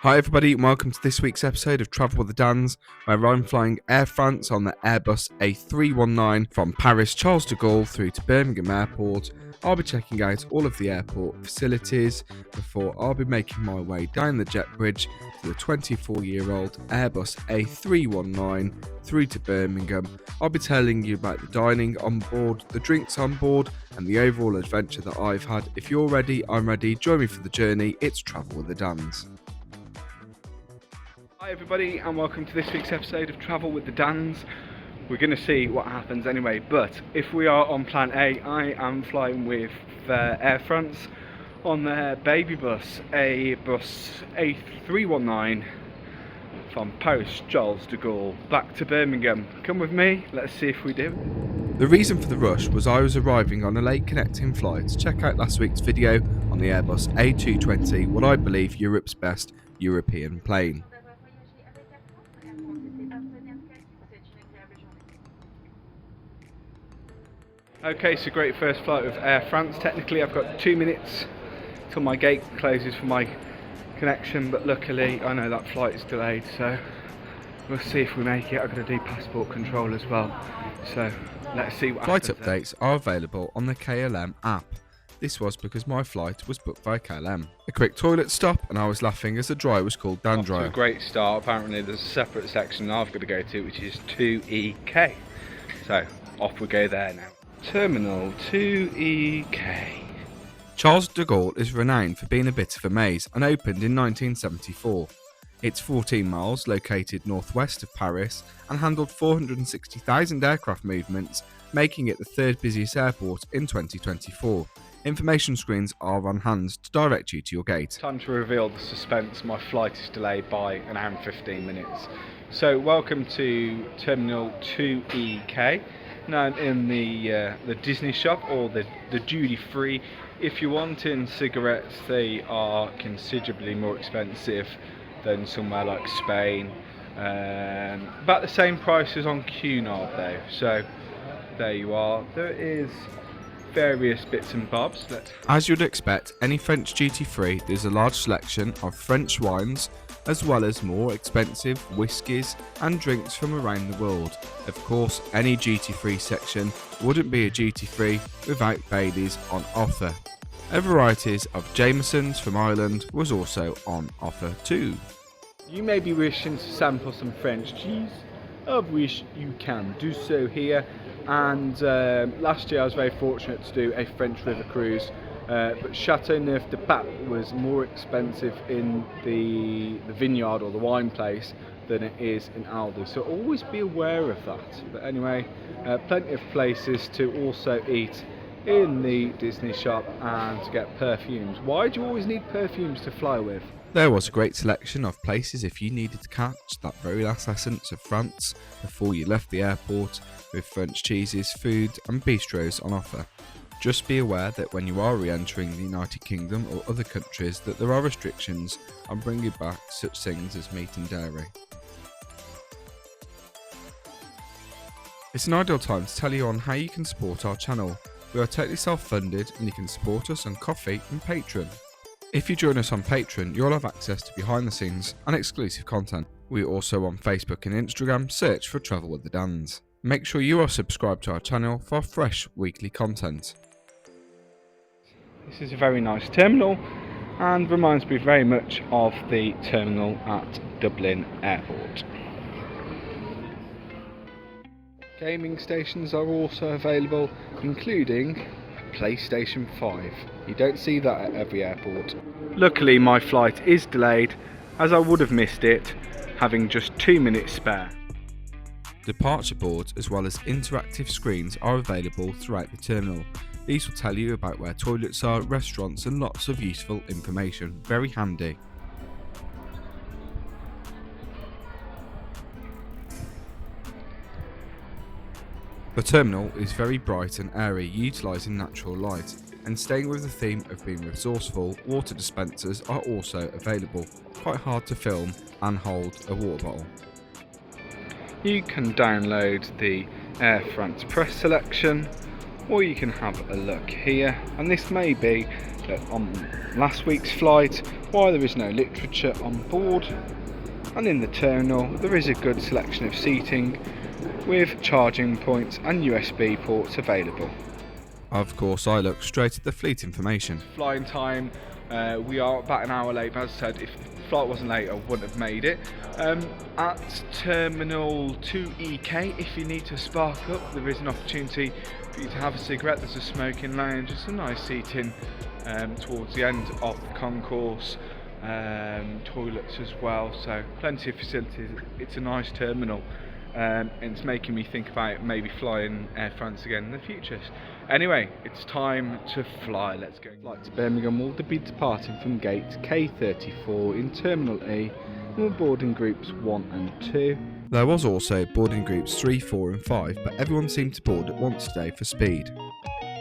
Hi everybody and welcome to this week's episode of Travel with the Dans, where I'm flying Air France on the Airbus A319 from Paris Charles de Gaulle through to Birmingham Airport. I'll be checking out all of the airport facilities before I'll be making my way down the jet bridge to the 24-year-old Airbus A319 through to Birmingham. I'll be telling you about the dining on board, the drinks on board and the overall adventure that I've had. If you're ready, I'm ready. Join me for the journey. It's Travel with the Dans. Hi everybody and welcome to this week's episode of Travel with the Dans. We're going to see what happens anyway, but if we are on plan A, I am flying with Air France on their baby bus, Airbus A319 from Paris Charles de Gaulle back to Birmingham. Come with me, let's see if we do. The reason for the rush was I was arriving on a late connecting flight. Check out last week's video on the Airbus A220, what I believe Europe's best European plane. Okay, so great first flight with Air France. Technically I've got 2 minutes till my gate closes for my connection, but luckily I know that flight is delayed, so we'll see if we make it. I've got to do passport control as well, so let's see what happens. Flight updates are available on the KLM app. This was because my flight was booked by KLM. A quick toilet stop and I was laughing as the dryer was called Dan Dryer. A great start. Apparently there's a separate section I've got to go to, which is 2EK. So off we go there now. Terminal 2EK. Charles de Gaulle is renowned for being a bit of a maze and opened in 1974. It's 14 miles, located northwest of Paris, and handled 460,000 aircraft movements, making it the third busiest airport in 2024. Information screens are on hand to direct you to your gate. Time to reveal the suspense. My flight is delayed by an hour and 15 minutes. So welcome to Terminal 2EK. Now in the Disney shop, or the duty free. If you're wanting cigarettes, they are considerably more expensive than somewhere like Spain. About the same price as on Cunard though, so there you are. There is various bits and bobs. As you'd expect, any French duty free, there's a large selection of French wines, as well as more expensive whiskies and drinks from around the world. Of course, any duty-free section wouldn't be a duty-free without Baileys on offer. A variety of Jamesons from Ireland was also on offer too. You may be wishing to sample some French cheese, of which you can do so here. And last year I was very fortunate to do a French river cruise. But Châteauneuf-du-Pape was more expensive in the vineyard or the wine place than it is in Aldi, so always be aware of that. But anyway, plenty of places to also eat in the Disney shop and to get perfumes. Why do you always need perfumes to fly with? There was a great selection of places if you needed to catch that very last essence of France before you left the airport, with French cheeses, food and bistros on offer. Just be aware that when you are re-entering the United Kingdom or other countries that there are restrictions on bringing back such things as meat and dairy. It's an ideal time to tell you on how you can support our channel. We are totally self-funded and you can support us on Ko-fi and Patreon. If you join us on Patreon, you'll have access to behind the scenes and exclusive content. We are also on Facebook and Instagram, search for Travel with the Dans. Make sure you are subscribed to our channel for fresh weekly content. This is a very nice terminal and reminds me very much of the terminal at Dublin Airport. Gaming stations are also available, including a PlayStation 5. You don't see that at every airport. Luckily my flight is delayed, as I would have missed it, having just 2 minutes spare. Departure boards as well as interactive screens are available throughout the terminal. These will tell you about where toilets are, restaurants and lots of useful information. Very handy. The terminal is very bright and airy, utilising natural light, and staying with the theme of being resourceful, water dispensers are also available. Quite hard to film and hold a water bottle. You can download the Air France press selection, or you can have a look here, and this may be on last week's flight why there is no literature on board, and in the terminal there is a good selection of seating with charging points and USB ports available. Of course, I looked straight at the fleet information. Flying time, we are about an hour late, but as I said, if the flight wasn't late I wouldn't have made it. At Terminal 2EK, if you need to spark up, there is an opportunity for you to have a cigarette. There's a smoking lounge, there's some nice seating towards the end of the concourse, toilets as well, so plenty of facilities. It's a nice terminal. And it's making me think about maybe flying Air France again in the future. Anyway, it's time to fly. Let's go. Flight to Birmingham will be departing from gate K34 in Terminal E, and we're boarding groups 1 and 2. There was also boarding groups 3, 4 and 5, but everyone seemed to board at once today for speed.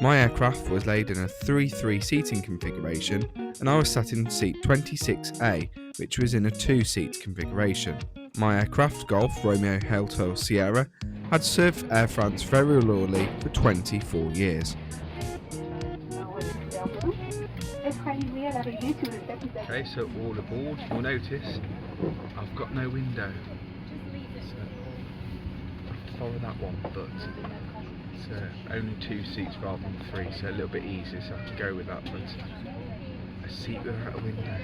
My aircraft was laid in a 3-3 seating configuration, and I was sat in seat 26A, which was in a 2-seat configuration. My aircraft, Golf Romeo Hotel Sierra, had served Air France very loyally for 24 years. Okay, so all aboard. You'll notice I've got no window, so I have to follow that one, but it's only 2 seats rather than 3, so a little bit easier, so I have to go with that, but a seat without a window.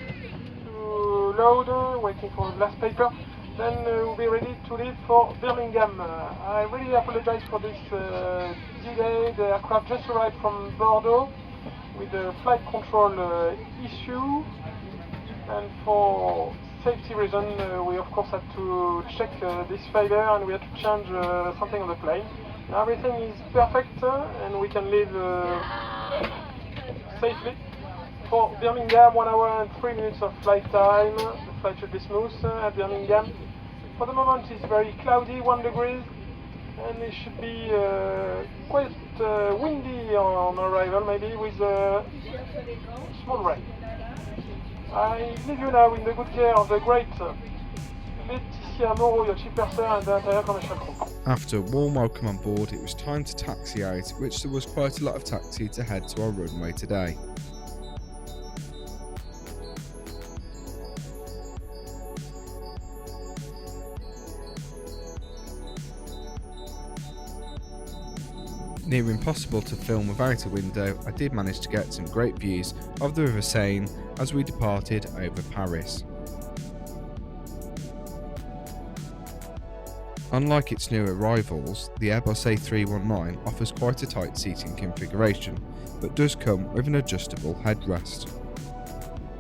Load, waiting for the last paper. Then we'll be ready to leave for Birmingham. I really apologize for this delay. The aircraft just arrived from Bordeaux with a flight control issue, and for safety reasons we of course had to check this failure, and we had to change something on the plane. Now everything is perfect and we can leave safely. For Birmingham, 1 hour and 3 minutes of flight time. The flight should be smooth at Birmingham. For the moment it's very cloudy, 1 degree, and it should be quite windy on arrival, maybe with small rain. I leave you now in the good care of the great Laetitia Moreau, your chief purser, and the entire commercial crew. After a warm welcome on board, it was time to taxi out, which there was quite a lot of taxi to head to our runway today. Near impossible to film without a window, I did manage to get some great views of the River Seine as we departed over Paris. Unlike its newer rivals, the Airbus A319 offers quite a tight seating configuration, but does come with an adjustable headrest.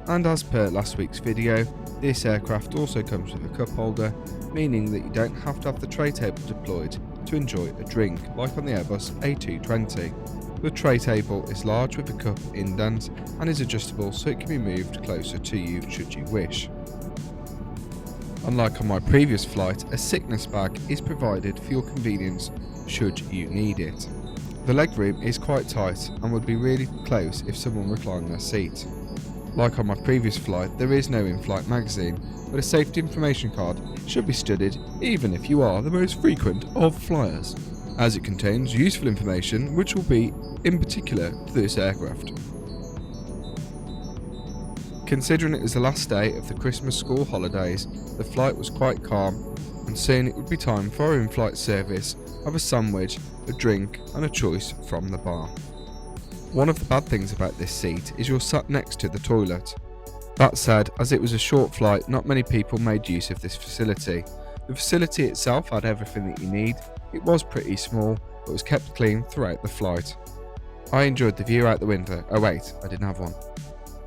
And as per last week's video, this aircraft also comes with a cup holder, meaning that you don't have to have the tray table deployed to enjoy a drink, like on the Airbus A220. The tray table is large with a cup indent and is adjustable so it can be moved closer to you should you wish. Unlike on my previous flight, a sickness bag is provided for your convenience should you need it. The legroom is quite tight and would be really close if someone reclined their seat. Like on my previous flight, there is no in-flight magazine, but a safety information card should be studied even if you are the most frequent of flyers, as it contains useful information which will be in particular to this aircraft. Considering it was the last day of the Christmas school holidays, the flight was quite calm, and soon it would be time for our in-flight service of a sandwich, a drink and a choice from the bar. One of the bad things about this seat is you're sat next to the toilet. That said, as it was a short flight, not many people made use of this facility. The facility itself had everything that you need, it was pretty small, but was kept clean throughout the flight. I enjoyed the view out the window. Oh wait, I didn't have one.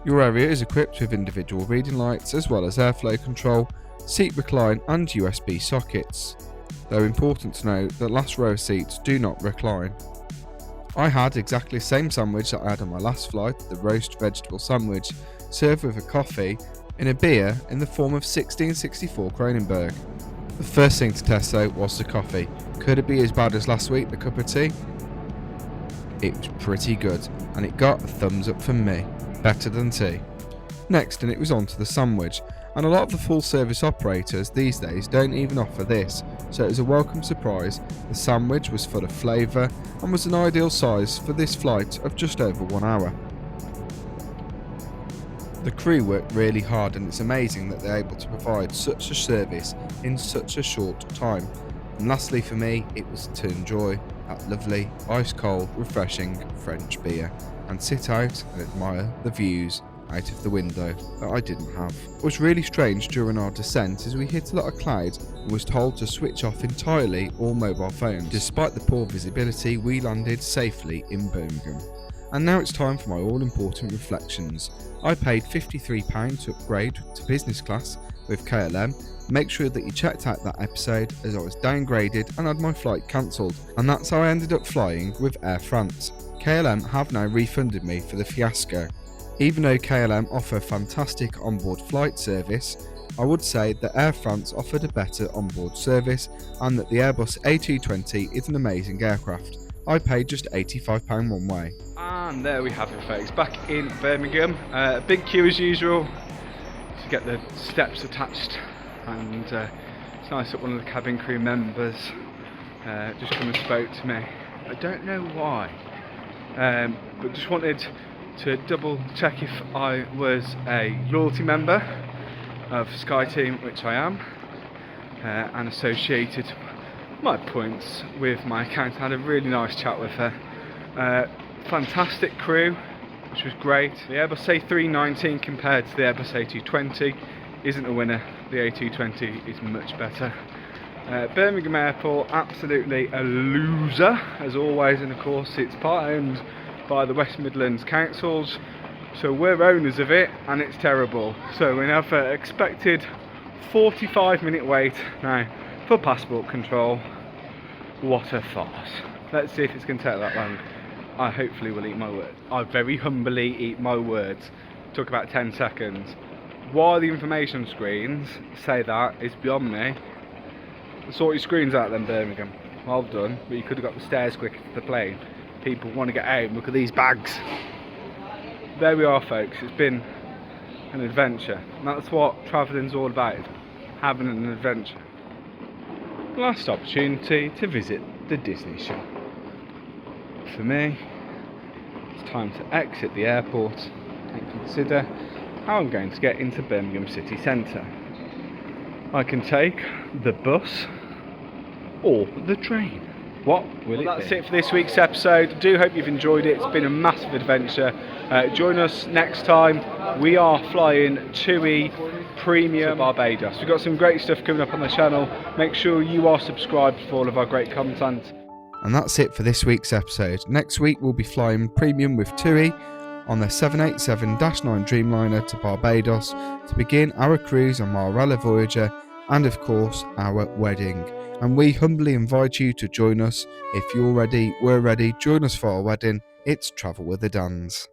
Your area is equipped with individual reading lights as well as airflow control, seat recline and USB sockets, though important to note that last row seats do not recline. I had exactly the same sandwich that I had on my last flight, the roast vegetable sandwich, served with a coffee in a beer in the form of 1664 Kronenberg. The first thing to test though was the coffee. Could it be as bad as last week, the cup of tea? It was pretty good, and it got a thumbs up from me. Better than tea. Next, and it was on to the sandwich, and a lot of the full service operators these days don't even offer this, so it was a welcome surprise. The sandwich was full of flavour and was an ideal size for this flight of just over 1 hour. The crew work really hard, and it's amazing that they're able to provide such a service in such a short time. And lastly for me, it was to enjoy that lovely, ice cold, refreshing French beer and sit out and admire the views out of the window that I didn't have. What was really strange during our descent is we hit a lot of clouds and was told to switch off entirely all mobile phones. Despite the poor visibility, we landed safely in Birmingham. And now it's time for my all-important reflections. I paid £53 to upgrade to business class with KLM. Make sure that you checked out that episode, as I was downgraded and had my flight cancelled, and that's how I ended up flying with Air France. KLM have now refunded me for the fiasco. Even though KLM offer fantastic onboard flight service, I would say that Air France offered a better onboard service, and that the Airbus A319 is an amazing aircraft. I paid just £85 one way. And there we have it, folks, back in Birmingham. Big queue as usual to get the steps attached, and it's nice that one of the cabin crew members just come and spoke to me. I don't know why, but just wanted to double check if I was a loyalty member of SkyTeam, which I am, and associated my points with my account. I had a really nice chat with her. Fantastic crew, which was great. The Airbus A319 compared to the Airbus A220 isn't a winner. The A220 is much better. Birmingham Airport, absolutely a loser as always, and of course it's part owned by the West Midlands councils, so we're owners of it, and it's terrible. So we have expected 45-minute wait now for passport control. What a farce. Let's see if it's going to take that long. I hopefully will eat my words. I very humbly eat my words. Took about 10 seconds. Why the information screens say that is beyond me. Sort your screens out then, Birmingham. Well done, but you could have got the stairs quicker to the plane. People want to get out. Look at these bags. There we are, folks. It's been an adventure, and that's what travelling's all about, having an adventure. Last opportunity to visit the Disney shop. For me, it's time to exit the airport and consider how I'm going to get into Birmingham city centre. I can take the bus or the train. What will it be? That's it for this week's episode. I do hope you've enjoyed it. It's been a massive adventure. Join us next time. We are flying TUI Premium to Barbados. We've got some great stuff coming up on the channel. Make sure you are subscribed for all of our great content. And that's it for this week's episode. Next week we'll be flying Premium with TUI on the 787-9 Dreamliner to Barbados to begin our cruise on Marella Voyager, and of course our wedding. And we humbly invite you to join us. If you're ready, we're ready. Join us for our wedding. It's Travel with the Dans.